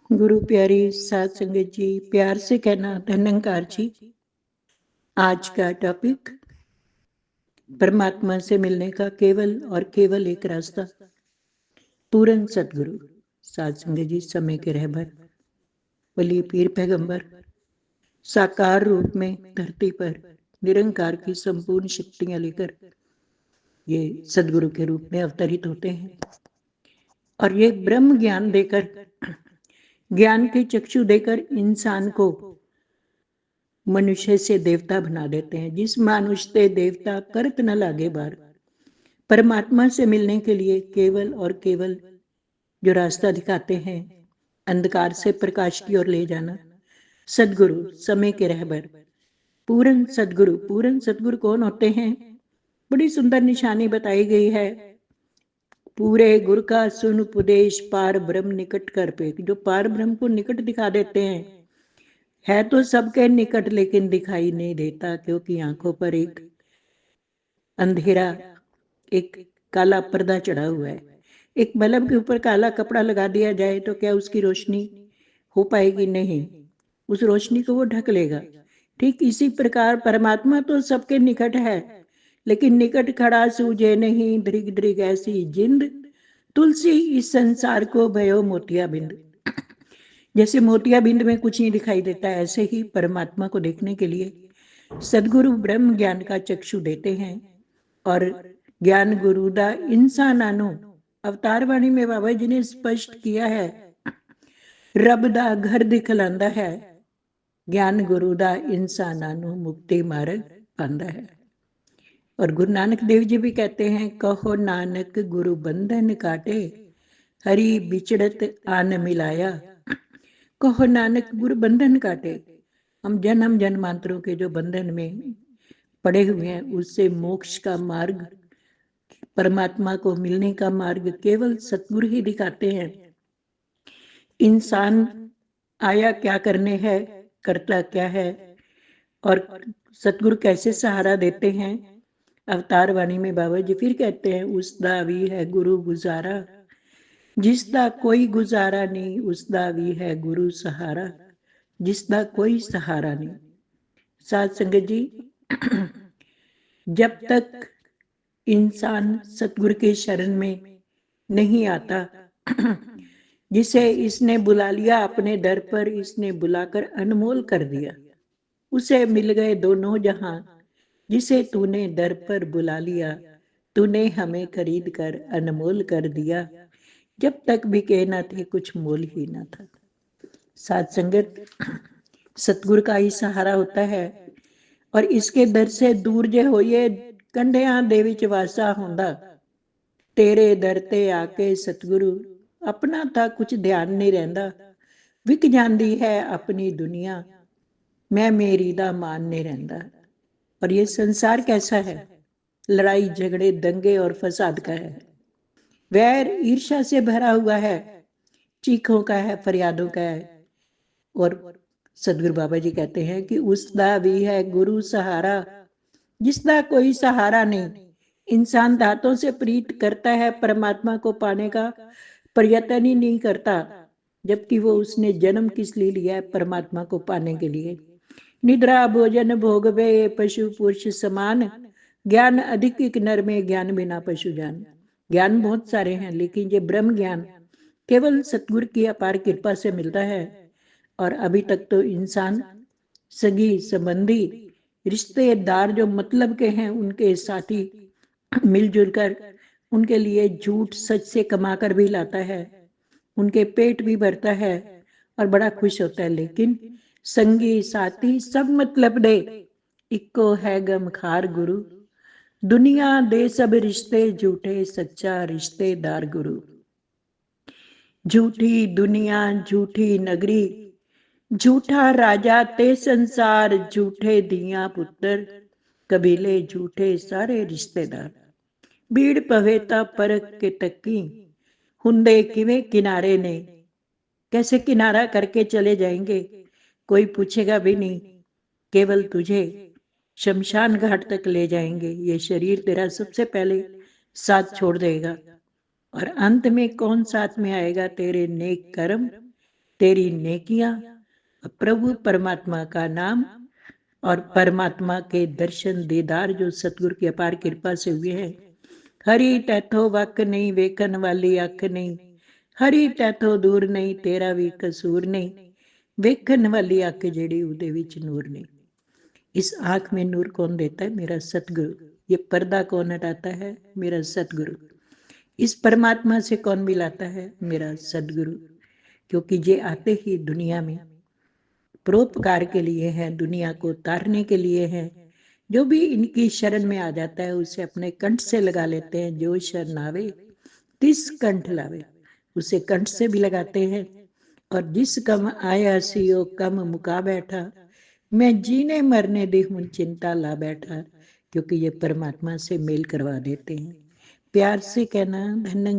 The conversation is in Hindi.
गुरु प्यारी साध संगत जी, प्यार से कहना धन्यंकार जी। आज का टॉपिक परमात्मा से मिलने का केवल और केवल एक रास्ता, पूर्ण सतगुरु। साध संगत जी, समय के रहबर वली पीर पैगंबर साकार रूप में धरती पर निरंकार की संपूर्ण शक्तियां लेकर ये सदगुरु के रूप में अवतरित होते हैं और ये ब्रह्म ज्ञान देकर, ज्ञान के चक्षु देकर इंसान को मनुष्य से देवता बना देते हैं। जिस मानुष से देवता करत न लागे बार। परमात्मा से मिलने के लिए केवल और केवल जो रास्ता दिखाते हैं, अंधकार से प्रकाश की ओर ले जाना, सदगुरु, समय के रहबर, पूर्ण सदगुरु। पूर्ण सदगुरु कौन होते हैं? बड़ी सुंदर निशानी बताई गई है। पूरे गुरु का सुन उपदेश, पार ब्रह्म निकट कर पे। जो पार ब्रह्म को निकट दिखा देते हैं, है तो सबके निकट लेकिन दिखाई नहीं देता, क्योंकि आंखों पर एक अंधेरा, एक काला पर्दा चढ़ा हुआ है। एक बल्ब के ऊपर काला कपड़ा लगा दिया जाए तो क्या उसकी रोशनी हो पाएगी? नहीं, उस रोशनी को वो ढक लेगा। ठीक इसी प्रकार परमात्मा तो सबके निकट है, लेकिन निकट खड़ा सूझे नहीं, दृग दृग ऐसी जिंद, तुलसी इस संसार को भयो मोतिया बिंद। जैसे मोतिया बिंद में कुछ नहीं दिखाई देता, ऐसे ही परमात्मा को देखने के लिए सदगुरु ब्रह्म ज्ञान का चक्षु देते हैं। और ज्ञान गुरु दा इंसानानो, अवतार वाणी में बाबा जी ने स्पष्ट किया है, रब दा घर दिखलांदा है। ज्ञान गुरु दा इंसानानो मुक्ति मार्ग पांदा है। और गुरु नानक देव जी भी कहते हैं, कहो नानक गुरु बंधन काटे, हरि बिचड़त आन मिलाया। कहो नानक गुरु बंधन काटे। हम जन्म जन्मांतरों के जो बंधन में पड़े हुए हैं, उससे मोक्ष का मार्ग, परमात्मा को मिलने का मार्ग केवल सतगुरु ही दिखाते हैं। इंसान आया क्या करने है, करता क्या है, और सतगुरु कैसे सहारा देते हैं। अवतार वाणी में बाबा जी फिर कहते हैं, उसदा भी है गुरु गुजारा, जिसदा कोई गुजारा नहीं, उसदा भी है गुरु सहारा, जिसदा कोई सहारा नहीं। साध संगत जी, जब तक इंसान सतगुरु के शरण में नहीं आता, जिसे इसने बुला लिया अपने दर पर, इसने बुलाकर अनमोल कर दिया, उसे मिल गए दोनों जहां। जिसे तूने दर पर बुला लिया, तूने हमें खरीद कर अनमोल कर दिया। जब तक बिके न थे, कुछ मोल ही न था। साध संगत, सतगुरु का ही सहारा होता है। और इसके दर से दूर जे होइए, कंढियां दे विच वासा होंदा। तेरे दर ते आके सतगुरु, अपना था कुछ ध्यान नहीं रहता। विक जाती है अपनी दुनिया, मैं मेरी दा मान नहीं रहता। और ये संसार कैसा है? लड़ाई झगड़े दंगे और फसाद का है, वैर ईर्ष्या से भरा हुआ है, चीखों का है, फरियादों का है। और सदगुरु बाबा जी कहते हैं कि उसदा भी है गुरु सहारा, जिसदा कोई सहारा नहीं। इंसान दांतों से प्रीत करता है, परमात्मा को पाने का प्रयत्न ही नहीं करता, जबकि वो उसने जन्म किस लिए लिया है? परमात्मा को पाने के लिए। निद्रा भोजन भोगवे पशु पुरुष समान, ज्ञान अधिक एक नर में, ज्ञान बिना पशु जान। ज्ञान बहुत सारे हैं, लेकिन ये ब्रह्म ज्ञान केवल सतगुरु की अपार कृपा से मिलता है। और अभी तक तो इंसान सगी संबंधी रिश्तेदार जो मतलब के हैं, उनके साथी मिलजुल कर उनके लिए झूठ सच से कमा कर भी लाता है, उनके पेट भी भरता है और बड़ा खुश होता है। लेकिन संगी साथी सब मतलब दे, इको है गमखार गुरु। दुनिया दे सब रिश्ते झूठे, सच्चा रिश्तेदार गुरु। झूठी दुनिया झूठी नगरी, झूठा राजा ते संसार, झूठे दिया पुत्र, कबीले झूठे सारे रिश्तेदार। भीड़ पवे ता परख के तकी, हुंदे किवें किनारे ने। कैसे किनारा करके चले जाएंगे, कोई पूछेगा भी नहीं, केवल तुझे शमशान घाट तक ले जाएंगे। ये शरीर तेरा सबसे पहले साथ छोड़ देगा, और अंत में कौन साथ में आएगा? तेरे नेक कर्म, तेरी नेकियां, प्रभु परमात्मा का नाम और परमात्मा के दर्शन दीदार जो सतगुरु की अपार कृपा से हुए हैं। हरि तैथो वक नहीं, वेखन वाली अख नहीं, हरि तैथो दूर नहीं, तेरा भी कसूर नहीं, वेखन वाली अख जेड़ी उहदे विच नूर नहीं। इस आंख में नूर कौन देता है? मेरा सतगुरु। ये पर्दा कौन हटाता है? मेरा सतगुरु। इस परमात्मा से कौन मिलाता है? मेरा सतगुरु। क्योंकि ये आते ही दुनिया में परोपकार के लिए है, दुनिया को तारने के लिए है। जो भी इनकी शरण में आ जाता है उसे अपने कंठ से लगा लेते हैं। जो शरण आवे तिस कंठ लावे, उसे कंठ से भी लगाते हैं। और जिस कम आया सियो कम मुका बैठा, मैं जीने मरने दी हूं चिंता ला बैठा। क्योंकि ये परमात्मा से मेल करवा देते हैं। प्यार से कहना धन्य